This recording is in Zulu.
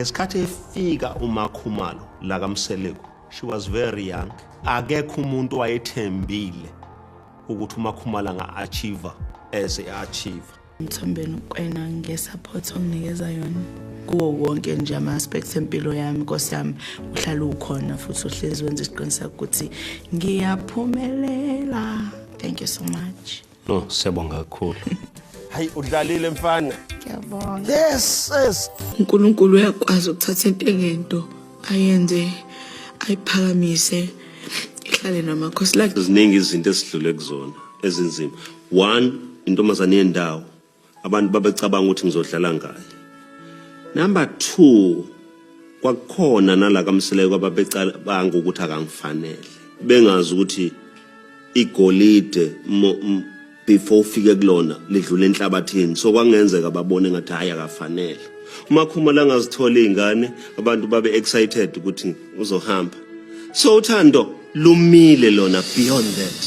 Ngesikhathi efika uMakhumalo la kaMseleko, she was very young. Akekho umuntu wayethembile ukuthi uMakhumalo anga-achieve as a-achieve. Mthombeni ukwena ngesupport onginikeza yona kuwo wonke nje ama-aspects empilo yami. Nkosi yami uhlala ukhona futhi uhlezi wenza isiqiniseko ukuthi ngiyaphumelela. Thank you so much. No, siyabonga kakhulu. Hayi udlalile mfana. Ngiyabonga. Yes. uNkulunkulu uyakwazi ukuthatha into engento ayenze ayiphakamise ihlale namakhosi like Ziningi izinto esidlule kuzona ezinzima. One, intombazane yendawo abantu babecabanga ukuthi ngizodlala ngayo. Number 2, kwakukhona nala kaMseleko ababecabanga ukuthi akangifanele. Bengazi ukuthi igolide before ufike kulona lidlule enhlabathini, so kwangenzeka babone ngathi hayi akafanele. uMakhumalo angazithola izingane abantu babe excited ukuthi uzohamba, so uthando lumile lona beyond that.